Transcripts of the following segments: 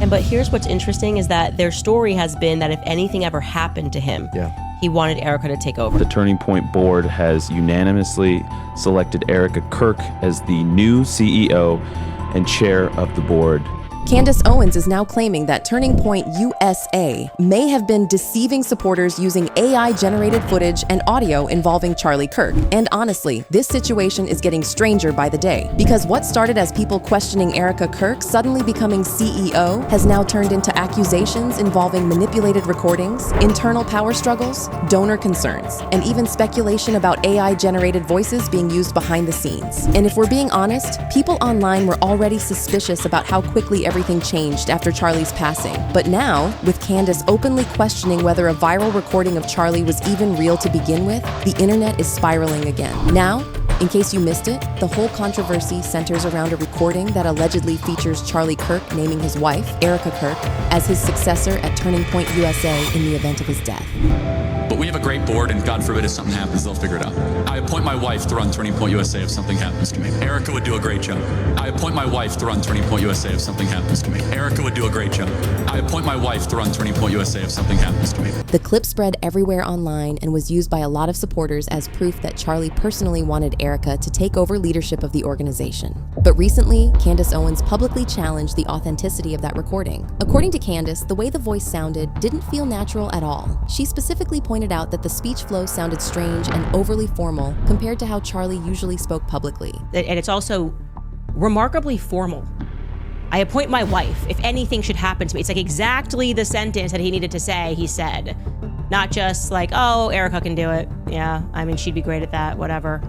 But here's what's interesting is that their story has been that if anything ever happened to him, he wanted Erika to take over. The Turning Point board has unanimously selected Erika Kirk as the new CEO and chair of the board. Candace Owens is now claiming that Turning Point USA may have been deceiving supporters using AI-generated footage and audio involving Charlie Kirk. And honestly, this situation is getting stranger by the day, because what started as people questioning Erika Kirk suddenly becoming CEO has now turned into accusations involving manipulated recordings, internal power struggles, donor concerns, and even speculation about AI-generated voices being used behind the scenes. And if we're being honest, people online were already suspicious about how quickly everything changed after Charlie's passing. But now, with Candace openly questioning whether a viral recording of Charlie was even real to begin with, the internet is spiraling again. Now, in case you missed it, the whole controversy centers around a recording that allegedly features Charlie Kirk naming his wife, Erika Kirk, as his successor at Turning Point USA in the event of his death. But we have a great board, and God forbid if something happens, they'll figure it out. I appoint my wife to run Turning Point USA if something happens to me. Erika would do a great job. I appoint my wife to run Turning Point USA if something happens to me. Erika would do a great job. I appoint my wife to run Turning Point USA if something happens to me. The clip spread everywhere online and was used by a lot of supporters as proof that Charlie personally wanted Erika to take over leadership of the organization. But recently, Candace Owens publicly challenged the authenticity of that recording. According to Candace, the way the voice sounded didn't feel natural at all. She specifically pointed out that the speech flow sounded strange and overly formal compared to how Charlie usually spoke publicly. And it's also remarkably formal. I appoint my wife. If anything should happen to me, it's like exactly the sentence that he needed to say, he said. Not just like, oh, Erika can do it. Yeah, I mean, she'd be great at that, whatever.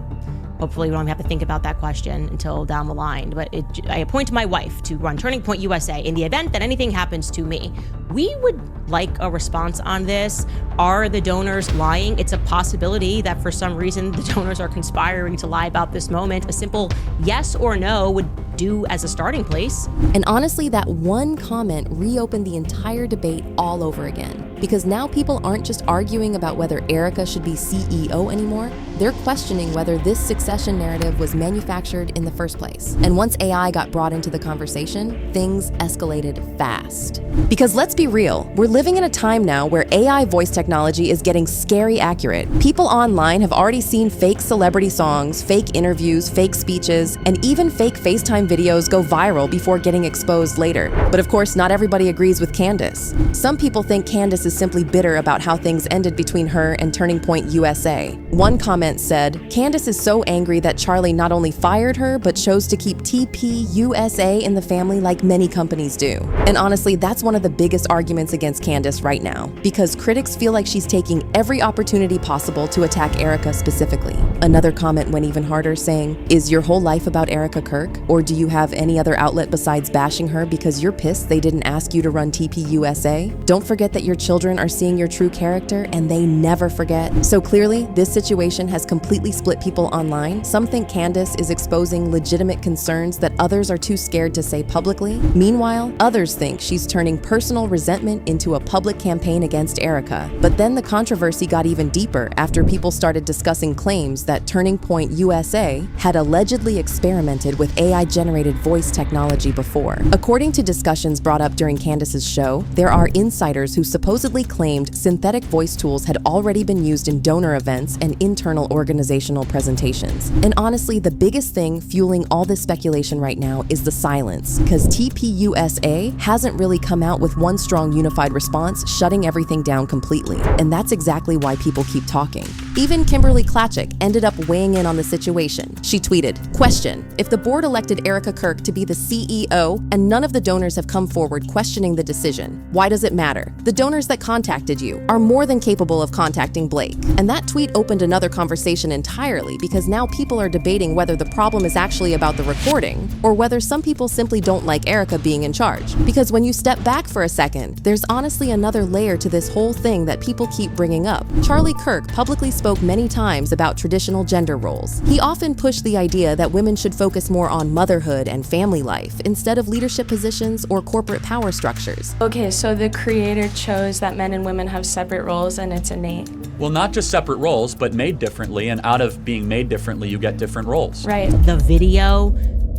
Hopefully we don't have to think about that question until down the line. But I appoint my wife to run Turning Point USA in the event that anything happens to me. We would like a response on this. Are the donors lying? It's a possibility that for some reason the donors are conspiring to lie about this moment. A simple yes or no would do as a starting place. And honestly, that one comment reopened the entire debate all over again. Because now people aren't just arguing about whether Erika should be CEO anymore, they're questioning whether this succession narrative was manufactured in the first place. And once AI got brought into the conversation, things escalated fast. Because let's be real, we're living in a time now where AI voice technology is getting scary accurate. People online have already seen fake celebrity songs, fake interviews, fake speeches, and even fake FaceTime videos go viral before getting exposed later. But of course, not everybody agrees with Candace. Some people think Candace is simply bitter about how things ended between her and Turning Point USA. One comment said, "Candace is so angry that Charlie not only fired her, but chose to keep TPUSA in the family like many companies do." And honestly, that's one of the biggest arguments against Candace right now, because critics feel like she's taking every opportunity possible to attack Erika specifically. Another comment went even harder, saying, "Is your whole life about Erika Kirk? Or do you have any other outlet besides bashing her because you're pissed they didn't ask you to run TPUSA? Don't forget that your children are seeing your true character, and they never forget." So clearly, this situation has completely split people online. Some think Candace is exposing legitimate concerns that others are too scared to say publicly. Meanwhile, others think she's turning personal resentment into a public campaign against Erika. But then the controversy got even deeper after people started discussing claims that Turning Point USA had allegedly experimented with AI-generated voice technology before. According to discussions brought up during Candace's show, there are insiders who supposedly claimed synthetic voice tools had already been used in donor events and internal organizational presentations. And honestly, the biggest thing fueling all this speculation right now is the silence, because TPUSA hasn't really come out with one strong unified response shutting everything down completely. And that's exactly why people keep talking. Even Kimberly Klatchik ended up weighing in on the situation. She tweeted, "Question: If the board elected Erika Kirk to be the CEO and none of the donors have come forward questioning the decision, why does it matter? The donors that contacted you are more than capable of contacting Blake." And that tweet opened another conversation entirely, because now people are debating whether the problem is actually about the recording or whether some people simply don't like Erika being in charge. Because when you step back for a second, there's honestly another layer to this whole thing that people keep bringing up. Charlie Kirk publicly spoke many times about traditional gender roles. He often pushed the idea that women should focus more on motherhood and family life instead of leadership positions or corporate power structures. Okay, so the creator chose that men and women have separate roles and it's innate. Well, not just separate roles, but made differently, and out of being made differently, you get different roles. Right. The video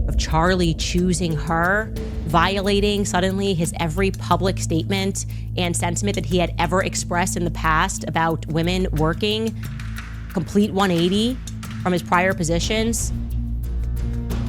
of Charlie choosing her, violating suddenly his every public statement and sentiment that he had ever expressed in the past about women working, complete 180 from his prior positions.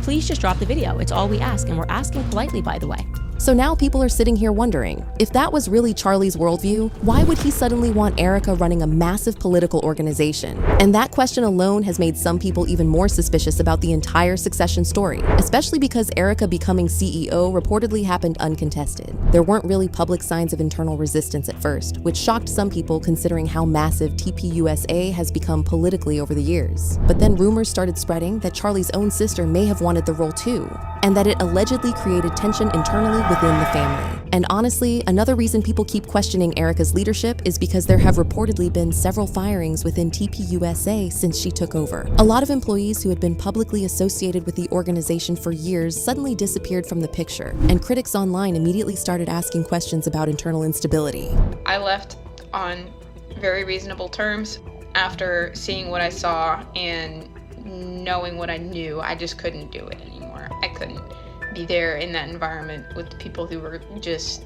Please just drop the video. It's all we ask, and we're asking politely, by the way. So now people are sitting here wondering, if that was really Charlie's worldview, why would he suddenly want Erika running a massive political organization? And that question alone has made some people even more suspicious about the entire Succession story, especially because Erika becoming CEO reportedly happened uncontested. There weren't really public signs of internal resistance at first, which shocked some people considering how massive TPUSA has become politically over the years. But then rumors started spreading that Charlie's own sister may have wanted the role too, and that it allegedly created tension internally within the family. And honestly, another reason people keep questioning Erika's leadership is because there have reportedly been several firings within TPUSA since she took over. A lot of employees who had been publicly associated with the organization for years suddenly disappeared from the picture, and critics online immediately started asking questions about internal instability. I left on very reasonable terms. After seeing what I saw and knowing what I knew, I just couldn't do it anymore. I couldn't be there in that environment with people who were just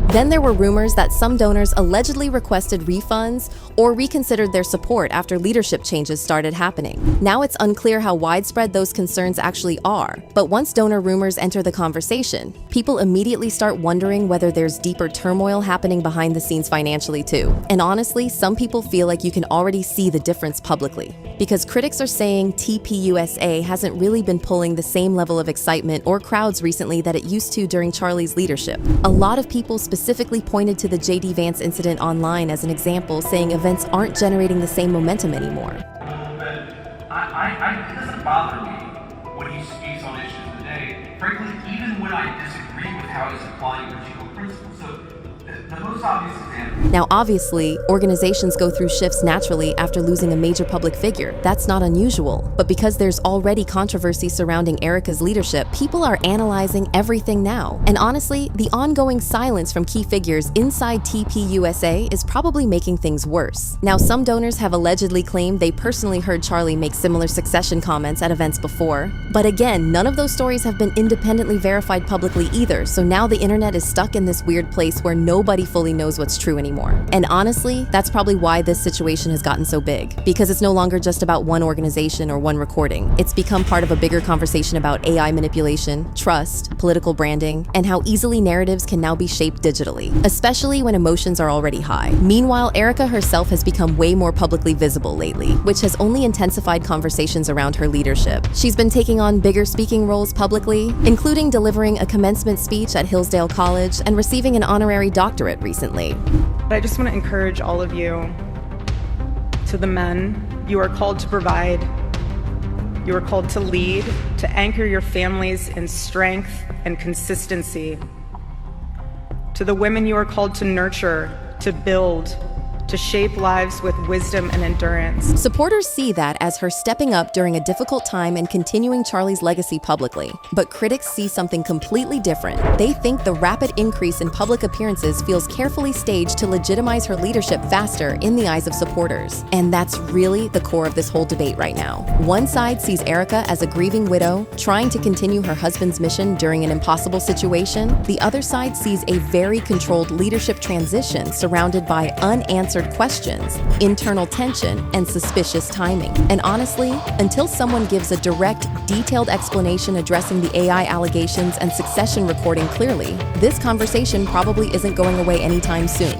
Then there were rumors that some donors allegedly requested refunds or reconsidered their support after leadership changes started happening. Now it's unclear how widespread those concerns actually are, but once donor rumors enter the conversation, people immediately start wondering whether there's deeper turmoil happening behind the scenes financially too. And honestly, some people feel like you can already see the difference publicly, because critics are saying TPUSA hasn't really been pulling the same level of excitement or crowds recently that it used to during Charlie's leadership. A lot of people specifically pointed to the J.D. Vance incident online as an example, saying events aren't generating the same momentum anymore. But it doesn't bother me when he speaks on issues today. Frankly, even when I disagree with how he's applying particular principles. So the most obvious example. Now, obviously, organizations go through shifts naturally after losing a major public figure. That's not unusual. But because there's already controversy surrounding Erika's leadership, people are analyzing everything now. And honestly, the ongoing silence from key figures inside TPUSA is probably making things worse. Now, some donors have allegedly claimed they personally heard Charlie make similar succession comments at events before. But again, none of those stories have been independently verified publicly either, so now the internet is stuck in this weird place where nobody fully knows what's true anymore. And honestly, that's probably why this situation has gotten so big, because it's no longer just about one organization or one recording. It's become part of a bigger conversation about AI manipulation, trust, political branding, and how easily narratives can now be shaped digitally, especially when emotions are already high. Meanwhile, Erika herself has become way more publicly visible lately, which has only intensified conversations around her leadership. She's been taking on bigger speaking roles publicly, including delivering a commencement speech at Hillsdale College and receiving an honorary doctorate recently. I just want to encourage all of you, to the men, you are called to provide, you are called to lead, to anchor your families in strength and consistency. To the women, you are called to nurture, to build, to shape lives with wisdom and endurance. Supporters see that as her stepping up during a difficult time and continuing Charlie's legacy publicly. But critics see something completely different. They think the rapid increase in public appearances feels carefully staged to legitimize her leadership faster in the eyes of supporters. And that's really the core of this whole debate right now. One side sees Erika as a grieving widow, trying to continue her husband's mission during an impossible situation. The other side sees a very controlled leadership transition surrounded by unanswered questions, internal tension, and suspicious timing. And honestly, until someone gives a direct, detailed explanation addressing the AI allegations and succession recording clearly, this conversation probably isn't going away anytime soon.